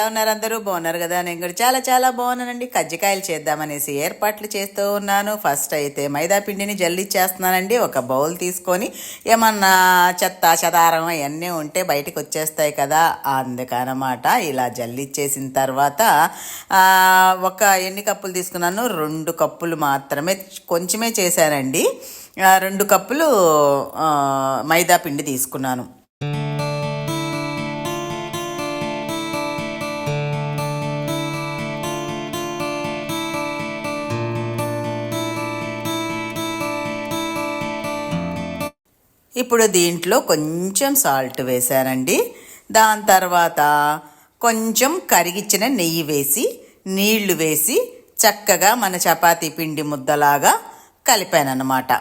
ఎలా ఉన్నారు? అందరూ బాగున్నారు కదా? నేను కూడా చాలా చాలా బాగున్నానండి. కజ్జికాయలు చేద్దామనేసి ఏర్పాట్లు చేస్తూ ఉన్నాను. ఫస్ట్ అయితే మైదా పిండిని జల్లిచ్చేస్తున్నానండి. ఒక బౌల్ తీసుకొని ఏమన్నా చెత్త చెదారం అవన్నీ ఉంటే బయటకు వచ్చేస్తాయి కదా, అందుకనమాట. ఇలా జల్లిచ్చేసిన తర్వాత ఒక ఎన్ని కప్పులు తీసుకున్నాను? 2 కప్పులు మాత్రమే, కొంచెమే చేశానండి. 2 కప్పులు మైదా పిండి తీసుకున్నాను. ఇప్పుడు దీంట్లో కొంచెం సాల్ట్ వేసానండి. దాని తర్వాత కొంచెం కరిగిచ్చిన నెయ్యి వేసి, నీళ్లు వేసి చక్కగా మన చపాతీ పిండి ముద్దలాగా కలిపానన్నమాట.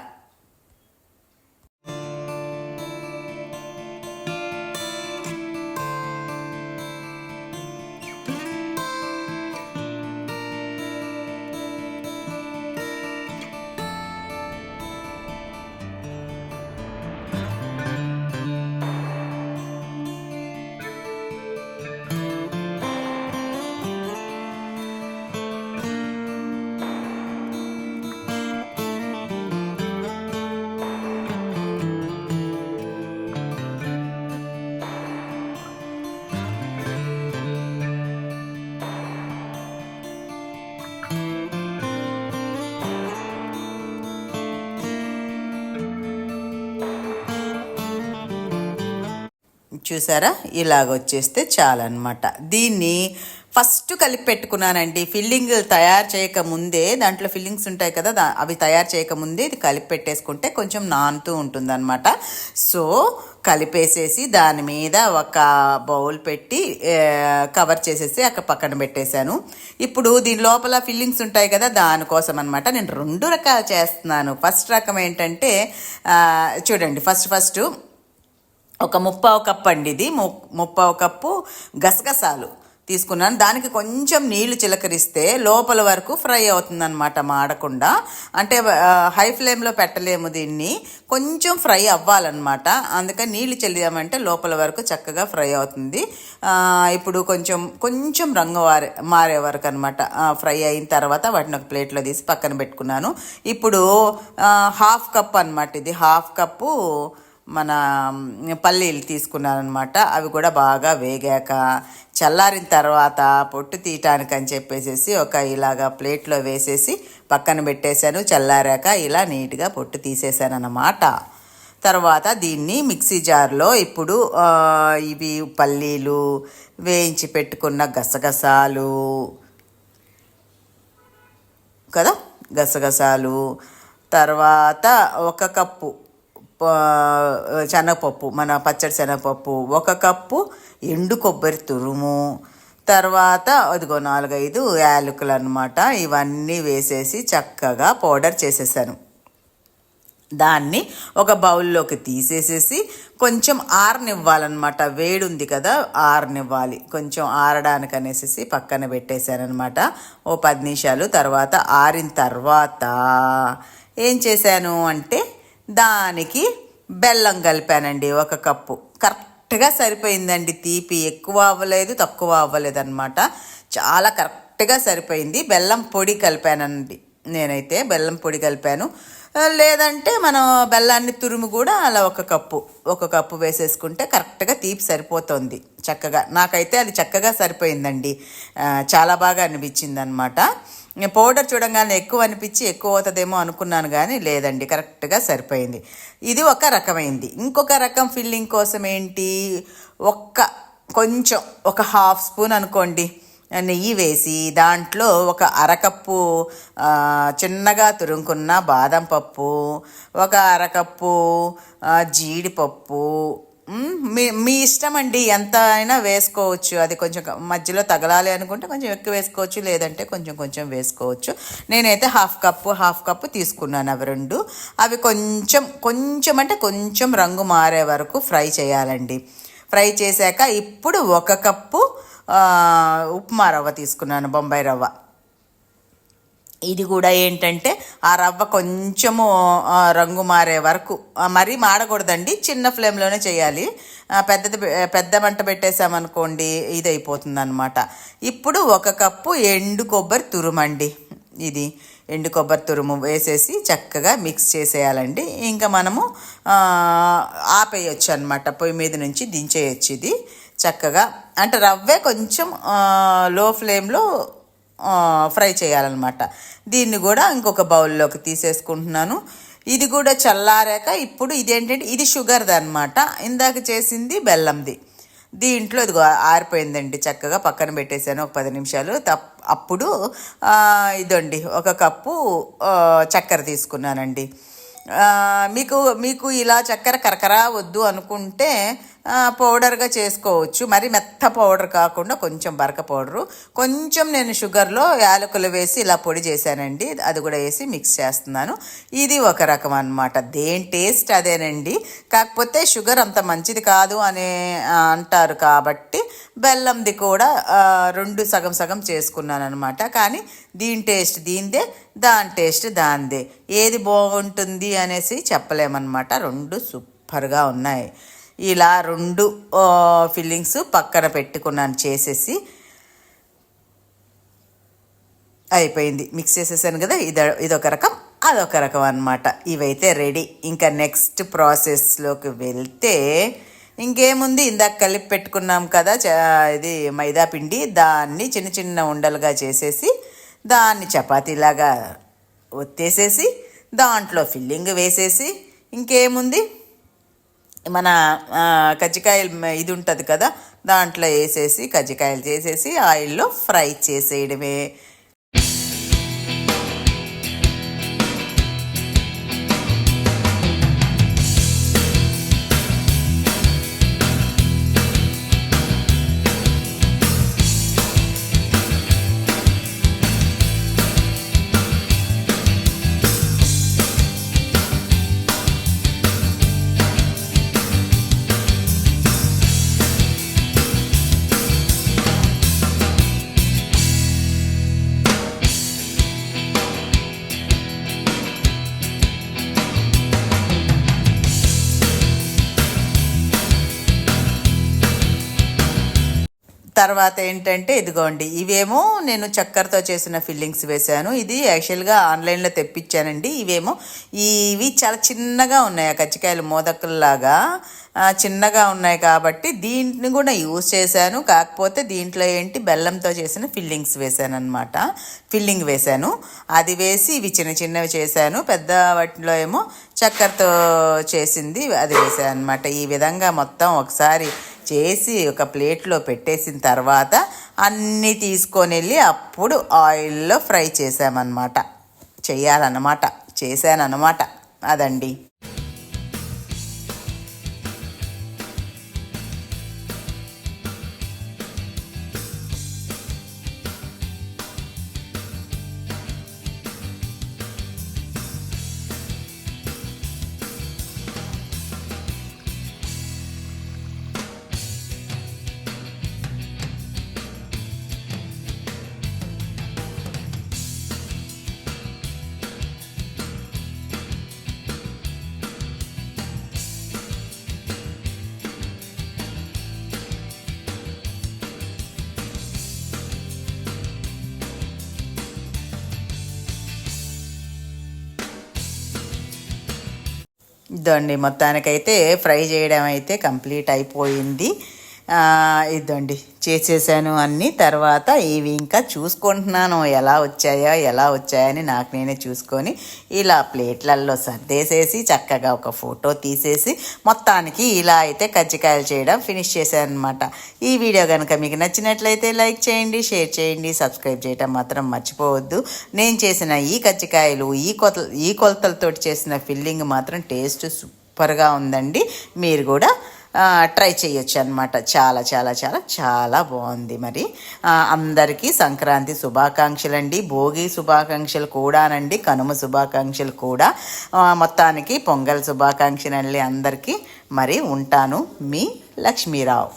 చూసారా, ఇలాగ వచ్చేస్తే చాలన్నమాట. దీన్ని ఫస్ట్ కలిపి పెట్టుకున్నానండి. ఫిల్లింగ్ తయారు చేయకముందే, దాంట్లో ఫిల్లింగ్స్ ఉంటాయి కదా, అవి తయారు చేయకముందే ఇది కలిపి పెట్టేసుకుంటే కొంచెం నానుతూ ఉంటుందన్నమాట. సో కలిపేసేసి దాని మీద ఒక బౌల్ పెట్టి కవర్ చేసేసి అక్కడ పక్కన పెట్టేశాను. ఇప్పుడు దీని లోపల ఫిల్లింగ్స్ ఉంటాయి కదా, దానికోసం అనమాట నేను 2 రకాలు చేస్తున్నాను. ఫస్ట్ రకం ఏంటంటే చూడండి, ఫస్ట్ ఒక 3/4 కప్పు అండి. ఇది 3/4 కప్పు గసగసాలు తీసుకున్నాను. దానికి కొంచెం నీళ్లు చిలకరిస్తే లోపల వరకు ఫ్రై అవుతుందన్నమాట, మాడకుండా. అంటే హై ఫ్లేమ్లో పెట్టలేము దీన్ని, కొంచెం ఫ్రై అవ్వాలన్నమాట. అందుకని నీళ్లు చల్లామంటే లోపల వరకు చక్కగా ఫ్రై అవుతుంది. ఇప్పుడు కొంచెం రంగు మారే వరకు అనమాట ఫ్రై అయిన తర్వాత వాటిని ఒక ప్లేట్లో తీసి పక్కన పెట్టుకున్నాను. ఇప్పుడు 1/2 కప్ అనమాట. ఇది 1/2 కప్పు మన పల్లీలు తీసుకున్నాను అనమాట. అవి కూడా బాగా వేగాక చల్లారిన తర్వాత పొట్టు తీయటానికి అని చెప్పేసి ఇలాగా ప్లేట్లో వేసేసి పక్కన పెట్టేశాను. చల్లారాక ఇలా నీట్గా పొట్టు తీసేసాను అన్నమాట. తర్వాత దీన్ని మిక్సీ జార్లో ఇప్పుడు ఇవి పల్లీలు, వేయించి పెట్టుకున్న గసగసాలు కదా, గసగసాలు, తర్వాత 1 కప్పు శనగపప్పు, మన పచ్చడి శనగపప్పు, 1 కప్పు ఎండు కొబ్బరి తురుము, తర్వాత అదిగో 4-5 యాలకులు అనమాట. ఇవన్నీ వేసేసి చక్కగా పౌడర్ చేసేసాను. దాన్ని ఒక బౌల్లోకి తీసేసేసి కొంచెం ఆరనివ్వాలన్నమాట. వేడి ఉంది కదా, ఆరనివ్వాలి. కొంచెం ఆరడానికి అనేసి పక్కన పెట్టేశాను అనమాట ఓ 10 నిమిషాలు. తర్వాత ఆరిన తర్వాత ఏం చేశాను అంటే దానికి బెల్లం కలిపానండి. 1 కప్పు కరెక్ట్గా సరిపోయిందండి. తీపి ఎక్కువ అవ్వలేదు, తక్కువ అవ్వలేదు అనమాట. చాలా కరెక్ట్గా సరిపోయింది. బెల్లం పొడి కలిపానండి. నేనైతే బెల్లం పొడి కలిపాను. లేదంటే మనం బెల్లాన్ని తురుము కూడా అలా 1 కప్పు వేసేసుకుంటే కరెక్ట్గా తీపి సరిపోతుంది చక్కగా. నాకైతే అది చక్కగా సరిపోయిందండి. చాలా బాగా అనిపించింది అనమాట. పౌడర్ చూడంగానే ఎక్కువ అనిపించి ఎక్కువ అవుతుందేమో అనుకున్నాను, కానీ లేదండి, కరెక్ట్గా సరిపోయింది. ఇది ఒక రకమైంది. ఇంకొక రకం ఫిల్లింగ్ కోసం ఏంటి, కొంచెం ఒక 1/2 స్పూన్ అనుకోండి నెయ్యి వేసి దాంట్లో 1/2 కప్పు చిన్నగా తురుముకున్న బాదం పప్పు, 1/2 కప్పు జీడిపప్పు, మీ ఇష్టం అండి, ఎంత అయినా వేసుకోవచ్చు. అది కొంచెం మధ్యలో తగలాలి అనుకుంటే కొంచెం ఎక్కువ వేసుకోవచ్చు, లేదంటే కొంచెం వేసుకోవచ్చు. నేనైతే 1/2 కప్పు తీసుకున్నాను. అవి 2 అవి కొంచెం అంటే కొంచెం రంగు మారే వరకు ఫ్రై చేయాలండి. ఫ్రై చేశాక ఇప్పుడు 1 కప్పు ఉప్మా రవ్వ తీసుకున్నాను, బొంబాయి రవ్వ. ఇది కూడా ఏంటంటే ఆ రవ్వ కొంచెము రంగు మారే వరకు, మరీ మాడకూడదండి, చిన్న ఫ్లేమ్లోనే చేయాలి. పెద్ద మంట పెట్టేసామనుకోండి ఇది అయిపోతుంది అనమాట. ఇప్పుడు 1 కప్పు ఎండు కొబ్బరి తురుమండి. ఇది ఎండు కొబ్బరి తురుము వేసేసి చక్కగా మిక్స్ చేసేయాలండి. ఇంకా మనము ఆపేయచ్చు అనమాట, పొయ్యి మీద నుంచి దించేయచ్చు. ఇది చక్కగా అంటే రవ్వే కొంచెం లో ఫ్లేమ్లో ఫ్రై చేయాలన్నమాట. దీన్ని కూడా ఇంకొక బౌల్లోకి తీసేసుకుంటున్నాను. ఇది కూడా చల్లారాక ఇప్పుడు ఇదేంటంటే ఇది షుగర్ది అనమాట, ఇందాక చేసింది బెల్లంది. దీంట్లో ఇది ఆరిపోయిందండి, చక్కగా పక్కన పెట్టేశాను ఒక 10 నిమిషాలు. అప్పుడు ఇదండి 1 కప్పు చక్కెర తీసుకున్నానండి. మీకు ఇలా చక్కెర కరకరా వద్దు అనుకుంటే పౌడర్గా చేసుకోవచ్చు, మరి మెత్త పౌడర్ కాకుండా కొంచెం బరక పౌడరు, కొంచెం నేను షుగర్లో యాలకులు వేసి ఇలా పొడి చేశానండి, అది కూడా వేసి మిక్స్ చేస్తున్నాను. ఇది ఒక రకం అన్నమాట, దేని టేస్ట్ అదేనండి. కాకపోతే షుగర్ అంత మంచిది కాదు అని అంటారు కాబట్టి బెల్లంది కూడా 2 సగం సగం చేసుకున్నాను అనమాట. కానీ దీని టేస్ట్ దీందే, దాని టేస్ట్ దాందే, ఏది బాగుంటుంది అనేసి చెప్పలేమన్నమాట. 2 సూపర్గా ఉన్నాయి. ఇలా 2 ఫిల్లింగ్స్ పక్కన పెట్టుకున్నాను చేసేసి. అయిపోయింది, మిక్స్ చేసేసాను కదా. ఇదొక రకం, అదొక రకం అన్నమాట. ఇవైతే రెడీ. ఇంకా నెక్స్ట్ ప్రాసెస్లోకి వెళ్తే ఇంకేముంది, ఇందాక కలిపి పెట్టుకున్నాం కదా ఇది మైదా పిండి, దాన్ని చిన్న చిన్న ఉండలుగా చేసేసి దాన్ని చపాతీలాగా ఒత్తేసేసి దాంట్లో ఫిల్లింగ్ వేసేసి, ఇంకేముంది మన కజ్జికాయలు ఇది ఉంటుంది కదా దాంట్లో వేసేసి కజ్జికాయలు చేసేసి ఆయిల్లో ఫ్రై చేసేయడమే. తర్వాత ఏంటంటే ఇదిగోండి, ఇవేమో నేను చక్కెరతో చేసిన ఫిల్లింగ్స్ వేశాను. ఇది యాక్చువల్గా ఆన్లైన్లో తెప్పించానండి. ఇవి చాలా చిన్నగా ఉన్నాయి, ఆ కజ్జికాయలు మోదకుల్లాగా చిన్నగా ఉన్నాయి కాబట్టి దీన్ని కూడా యూజ్ చేశాను. కాకపోతే దీంట్లో ఏంటి బెల్లంతో చేసిన ఫిల్లింగ్ వేశాను. అది వేసి ఇవి చిన్న చిన్నవి చేశాను. పెద్ద వాటిలో ఏమో చక్కెరతో చేసింది అది వేసాను అనమాట. ఈ విధంగా మొత్తం ఒకసారి చేసి ఒక ప్లేట్లో పెట్టేసిన తర్వాత అన్నీ తీసుకొని వెళ్ళి అప్పుడు ఆయిల్లో ఫ్రై చేశానన్నమాట. అదండి. ఇదండి, మొత్తానికైతే ఫ్రై చేయడం అయితే కంప్లీట్ అయిపోయింది. ఇదండి చేసేసాను అన్నీ. తర్వాత ఇవి ఇంకా చూసుకుంటున్నాను ఎలా వచ్చాయని నాకు నేనే చూసుకొని ఇలా ప్లేట్లలో సర్దేసేసి చక్కగా ఒక ఫోటో తీసేసి మొత్తానికి ఇలా అయితే కజ్జికాయలు చేయడం ఫినిష్ చేశాను అనమాట. ఈ వీడియో కనుక మీకు నచ్చినట్లయితే లైక్ చేయండి, షేర్ చేయండి, సబ్స్క్రైబ్ చేయడం మాత్రం మర్చిపోవద్దు. నేను చేసిన ఈ కజ్జికాయలు ఈ కొలతలతోటి చేసిన ఫిల్లింగ్ మాత్రం టేస్ట్ సూపర్గా ఉందండి. మీరు కూడా ట్రై చేయొచ్చు అనమాట. చాలా చాలా చాలా చాలా బాగుంది. మరి అందరికీ సంక్రాంతి శుభాకాంక్షలు అండి, భోగి శుభాకాంక్షలు కూడానండి, కనుమ శుభాకాంక్షలు కూడా, మొత్తానికి పొంగల్ శుభాకాంక్షలు అండి అందరికీ. మరి ఉంటాను, మీ లక్ష్మీరావు.